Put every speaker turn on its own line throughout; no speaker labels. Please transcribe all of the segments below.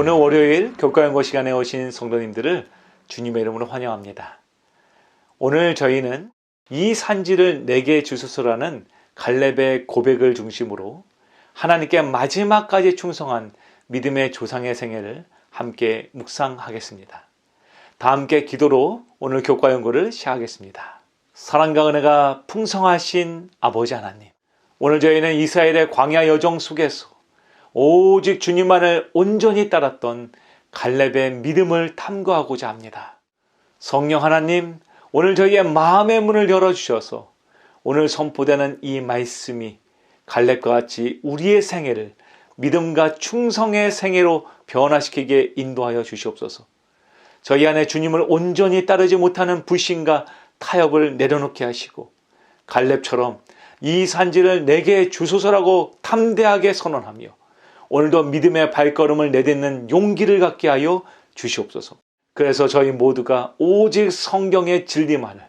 오늘 월요일 교과연구 시간에 오신 성도님들을 주님의 이름으로 환영합니다. 오늘 저희는 이 산지를 내게 주소서라는 갈렙의 고백을 중심으로 하나님께 마지막까지 충성한 믿음의 조상의 생애를 함께 묵상하겠습니다. 다 함께 기도로 오늘 교과연구를 시작하겠습니다. 사랑과 은혜가 풍성하신 아버지 하나님, 오늘 저희는 이스라엘의 광야 여정 속에서 오직 주님만을 온전히 따랐던 갈렙의 믿음을 탐구하고자 합니다. 성령 하나님, 오늘 저희의 마음의 문을 열어주셔서 오늘 선포되는 이 말씀이 갈렙과 같이 우리의 생애를 믿음과 충성의 생애로 변화시키게 인도하여 주시옵소서. 저희 안에 주님을 온전히 따르지 못하는 불신과 타협을 내려놓게 하시고 갈렙처럼 이 산지를 내게 주소서라고 담대하게 선언하며 오늘도 믿음의 발걸음을 내딛는 용기를 갖게 하여 주시옵소서. 그래서 저희 모두가 오직 성경의 진리만을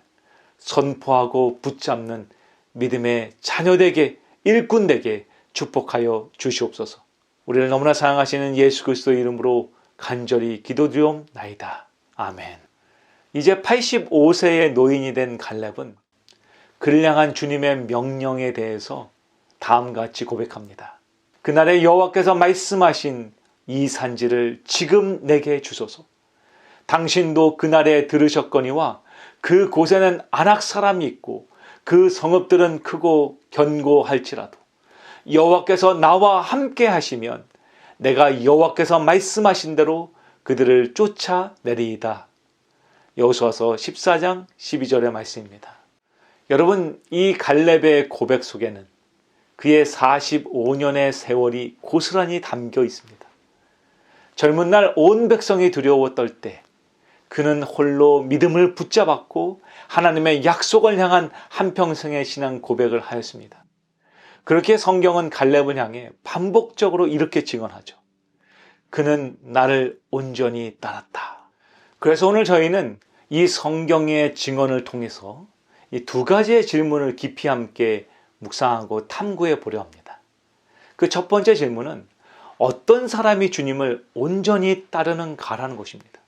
선포하고 붙잡는 믿음의 자녀되게, 일꾼되게 축복하여 주시옵소서. 우리를 너무나 사랑하시는 예수 그리스도의 이름으로 간절히 기도드리옵나이다. 아멘. 이제 85세의 노인이 된 갈렙은 그를 향한 주님의 명령에 대해서 다음과 같이 고백합니다. 그날에 여호와께서 말씀하신 이 산지를 지금 내게 주소서. 당신도 그날에 들으셨거니와 그 곳에는 아낙 사람이 있고 그 성읍들은 크고 견고할지라도 여호와께서 나와 함께 하시면 내가 여호와께서 말씀하신 대로 그들을 쫓아내리이다. 여호수아서 14장 12절의 말씀입니다. 여러분, 이 갈렙의 고백 속에는 그의 45년의 세월이 고스란히 담겨 있습니다. 젊은 날 온 백성이 두려워 떨 때 그는 홀로 믿음을 붙잡았고 하나님의 약속을 향한 한평생의 신앙 고백을 하였습니다. 그렇게 성경은 갈렙을 향해 반복적으로 이렇게 증언하죠. 그는 나를 온전히 따랐다. 그래서 오늘 저희는 이 성경의 증언을 통해서 이 두 가지의 질문을 깊이 함께 묵상하고 탐구해 보려 합니다. 그 첫 번째 질문은 어떤 사람이 주님을 온전히 따르는가라는 것입니다.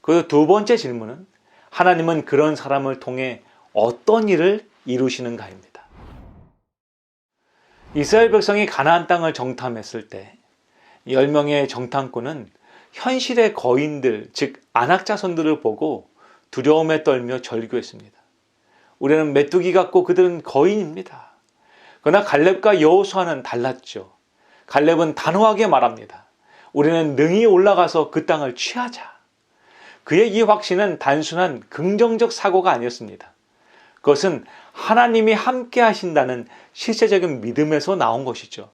그 두 번째 질문은 하나님은 그런 사람을 통해 어떤 일을 이루시는가입니다. 이스라엘 백성이 가나안 땅을 정탐했을 때 10명의 정탐꾼은 현실의 거인들, 즉 아낙 자손들을 보고 두려움에 떨며 절규했습니다. 우리는 메뚜기 같고 그들은 거인입니다. 그러나 갈렙과 여호수아는 달랐죠. 갈렙은 단호하게 말합니다. 우리는 능히 올라가서 그 땅을 취하자. 그의 이 확신은 단순한 긍정적 사고가 아니었습니다. 그것은 하나님이 함께 하신다는 실제적인 믿음에서 나온 것이죠.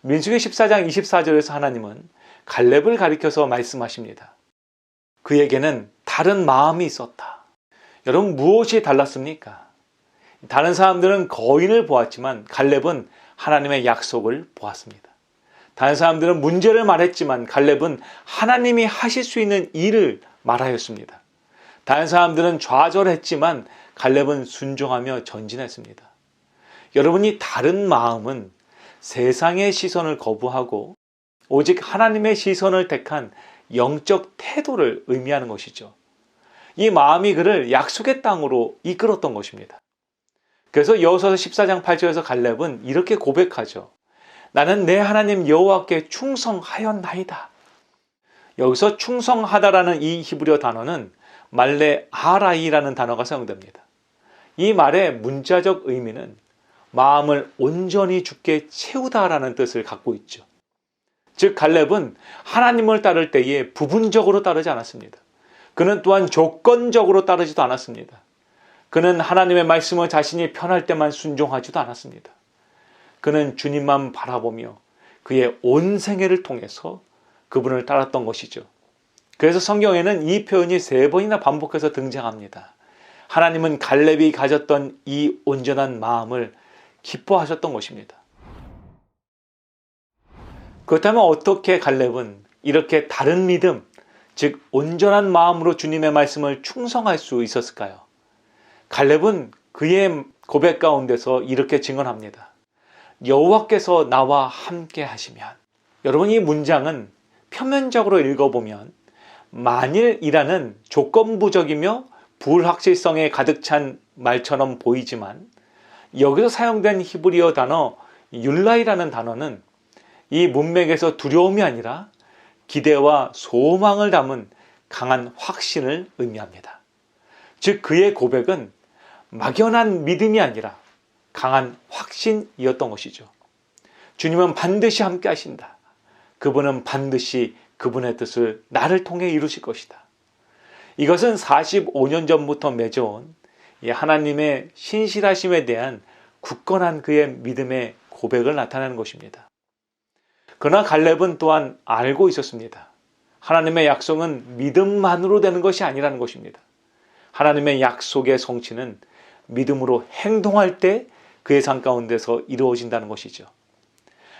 민수기 14장 24절에서 하나님은 갈렙을 가리켜서 말씀하십니다. 그에게는 다른 마음이 있었다. 여러분, 무엇이 달랐습니까? 다른 사람들은 거인을 보았지만 갈렙은 하나님의 약속을 보았습니다. 다른 사람들은 문제를 말했지만 갈렙은 하나님이 하실 수 있는 일을 말하였습니다. 다른 사람들은 좌절했지만 갈렙은 순종하며 전진했습니다. 여러분이 다른 마음은 세상의 시선을 거부하고 오직 하나님의 시선을 택한 영적 태도를 의미하는 것이죠. 이 마음이 그를 약속의 땅으로 이끌었던 것입니다. 그래서 여호수아서 14장 8절에서 갈렙은 이렇게 고백하죠. 나는 내 하나님 여호와께 충성하였나이다. 여기서 충성하다라는 이 히브리어 단어는 말레 아라이라는 단어가 사용됩니다. 이 말의 문자적 의미는 마음을 온전히 주께 채우다라는 뜻을 갖고 있죠. 즉 갈렙은 하나님을 따를 때에 부분적으로 따르지 않았습니다. 그는 또한 조건적으로 따르지도 않았습니다. 그는 하나님의 말씀을 자신이 편할 때만 순종하지도 않았습니다. 그는 주님만 바라보며 그의 온 생애를 통해서 그분을 따랐던 것이죠. 그래서 성경에는 이 표현이 3번이나 반복해서 등장합니다. 하나님은 갈렙이 가졌던 이 온전한 마음을 기뻐하셨던 것입니다. 그렇다면 어떻게 갈렙은 이렇게 다른 믿음, 즉 온전한 마음으로 주님의 말씀을 충성할 수 있었을까요? 갈렙은 그의 고백 가운데서 이렇게 증언합니다. 여호와께서 나와 함께 하시면. 여러분, 이 문장은 표면적으로 읽어보면 만일이라는 조건부적이며 불확실성에 가득 찬 말처럼 보이지만 여기서 사용된 히브리어 단어 율라이라는 단어는 이 문맥에서 두려움이 아니라 기대와 소망을 담은 강한 확신을 의미합니다. 즉 그의 고백은 막연한 믿음이 아니라 강한 확신이었던 것이죠. 주님은 반드시 함께 하신다. 그분은 반드시 그분의 뜻을 나를 통해 이루실 것이다. 이것은 45년 전부터 맺어온 하나님의 신실하심에 대한 굳건한 그의 믿음의 고백을 나타내는 것입니다. 그러나 갈렙은 또한 알고 있었습니다. 하나님의 약속은 믿음만으로 되는 것이 아니라는 것입니다. 하나님의 약속의 성취는 믿음으로 행동할 때 그의 삶 가운데서 이루어진다는 것이죠.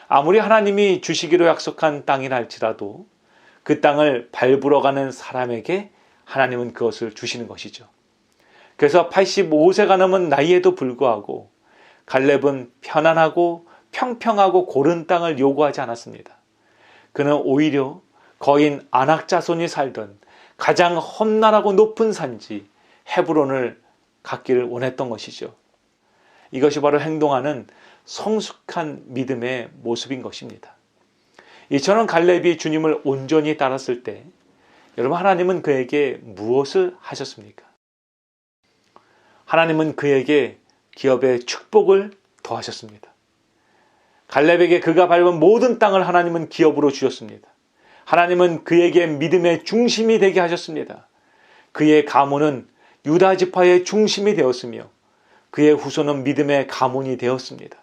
아무리 하나님이 주시기로 약속한 땅이라 할지라도 그 땅을 밟으러 가는 사람에게 하나님은 그것을 주시는 것이죠. 그래서 85세가 넘은 나이에도 불구하고 갈렙은 편안하고 평평하고 고른 땅을 요구하지 않았습니다. 그는 오히려 거인 아낙 자손이 살던 가장 험난하고 높은 산지 헤브론을 갖기를 원했던 것이죠. 이것이 바로 행동하는 성숙한 믿음의 모습인 것입니다. 이처럼 갈렙이 주님을 온전히 따랐을 때 여러분 하나님은 그에게 무엇을 하셨습니까? 하나님은 그에게 기업의 축복을 더하셨습니다. 갈렙에게 그가 밟은 모든 땅을 하나님은 기업으로 주셨습니다. 하나님은 그에게 믿음의 중심이 되게 하셨습니다. 그의 가문은 유다 지파의 중심이 되었으며 그의 후손은 믿음의 가문이 되었습니다.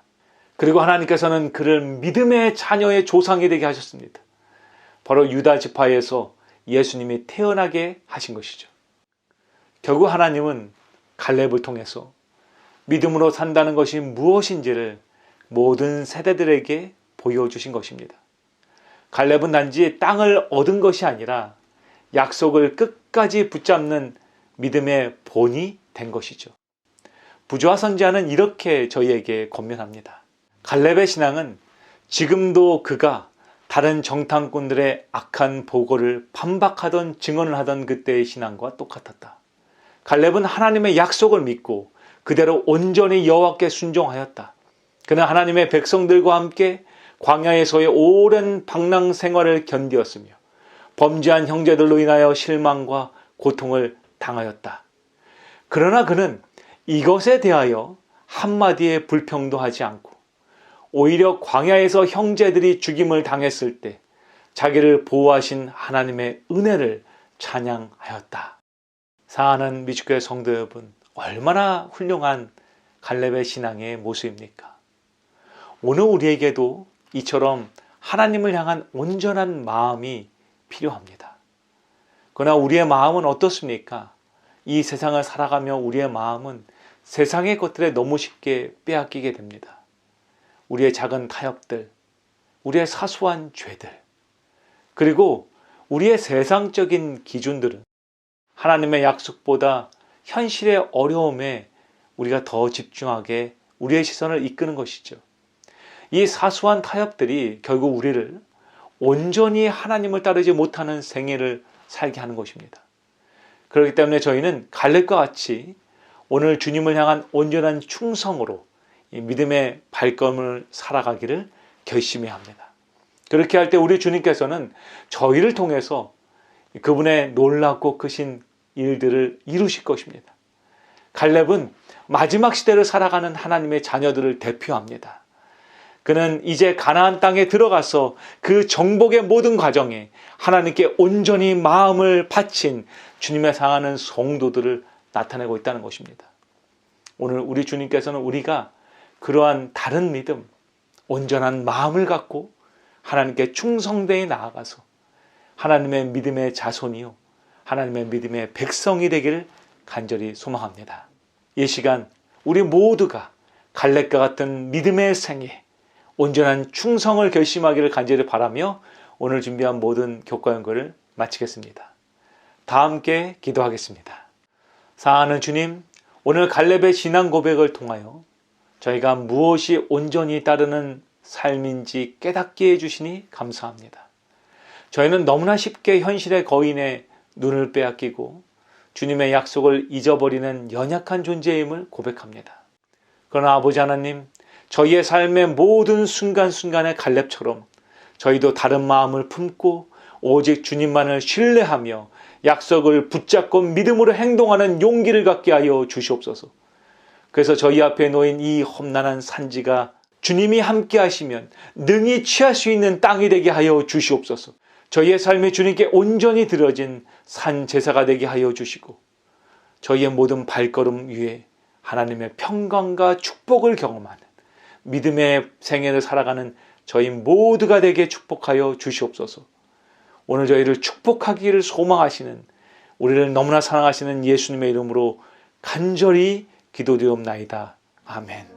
그리고 하나님께서는 그를 믿음의 자녀의 조상이 되게 하셨습니다. 바로 유다 지파에서 예수님이 태어나게 하신 것이죠. 결국 하나님은 갈렙을 통해서 믿음으로 산다는 것이 무엇인지를 모든 세대들에게 보여주신 것입니다. 갈렙은 단지 땅을 얻은 것이 아니라 약속을 끝까지 붙잡는 믿음의 본이 된 것이죠. 부조와 선지자는 이렇게 저희에게 권면합니다. 갈렙의 신앙은 지금도 그가 다른 정탐꾼들의 악한 보고를 반박하던 증언을 하던 그때의 신앙과 똑같았다. 갈렙은 하나님의 약속을 믿고 그대로 온전히 여호와께 순종하였다. 그는 하나님의 백성들과 함께 광야에서의 오랜 방랑 생활을 견디었으며 범죄한 형제들로 인하여 실망과 고통을 당하였다. 그러나 그는 이것에 대하여 한마디의 불평도 하지 않고 오히려 광야에서 형제들이 죽임을 당했을 때 자기를 보호하신 하나님의 은혜를 찬양하였다. 사랑하는 미주교회 성도 여러분, 얼마나 훌륭한 갈렙의 신앙의 모습입니까? 오늘 우리에게도 이처럼 하나님을 향한 온전한 마음이 필요합니다. 그러나 우리의 마음은 어떻습니까? 이 세상을 살아가며 우리의 마음은 세상의 것들에 너무 쉽게 빼앗기게 됩니다. 우리의 작은 타협들, 우리의 사소한 죄들, 그리고 우리의 세상적인 기준들은 하나님의 약속보다 현실의 어려움에 우리가 더 집중하게 우리의 시선을 이끄는 것이죠. 이 사소한 타협들이 결국 우리를 온전히 하나님을 따르지 못하는 생애를 살게 하는 것입니다. 그렇기 때문에 저희는 갈렙과 같이 오늘 주님을 향한 온전한 충성으로 이 믿음의 발걸음을 살아가기를 결심해야 합니다. 그렇게 할 때 우리 주님께서는 저희를 통해서 그분의 놀랍고 크신 일들을 이루실 것입니다. 갈렙은 마지막 시대를 살아가는 하나님의 자녀들을 대표합니다. 그는 이제 가나안 땅에 들어가서 그 정복의 모든 과정에 하나님께 온전히 마음을 바친 주님의 사랑하는 성도들을 나타내고 있다는 것입니다. 오늘 우리 주님께서는 우리가 그러한 다른 믿음, 온전한 마음을 갖고 하나님께 충성되이 나아가서 하나님의 믿음의 자손이요 하나님의 믿음의 백성이 되기를 간절히 소망합니다. 이 시간 우리 모두가 갈렙과 같은 믿음의 생애, 온전한 충성을 결심하기를 간절히 바라며 오늘 준비한 모든 교과 연구를 마치겠습니다. 다 함께 기도하겠습니다. 사랑하는 주님, 오늘 갈렙의 신앙 고백을 통하여 저희가 무엇이 온전히 따르는 삶인지 깨닫게 해주시니 감사합니다. 저희는 너무나 쉽게 현실의 거인에 눈을 빼앗기고 주님의 약속을 잊어버리는 연약한 존재임을 고백합니다. 그러나 아버지 하나님, 저희의 삶의 모든 순간순간의 갈렙처럼 저희도 다른 마음을 품고 오직 주님만을 신뢰하며 약속을 붙잡고 믿음으로 행동하는 용기를 갖게 하여 주시옵소서. 그래서 저희 앞에 놓인 이 험난한 산지가 주님이 함께 하시면 능히 취할 수 있는 땅이 되게 하여 주시옵소서. 저희의 삶이 주님께 온전히 드려진 산 제사가 되게 하여 주시고 저희의 모든 발걸음 위에 하나님의 평강과 축복을 경험하는 믿음의 생애를 살아가는 저희 모두가 되게 축복하여 주시옵소서. 오늘 저희를 축복하기를 소망하시는, 우리를 너무나 사랑하시는 예수님의 이름으로 간절히 기도드리옵나이다. 아멘.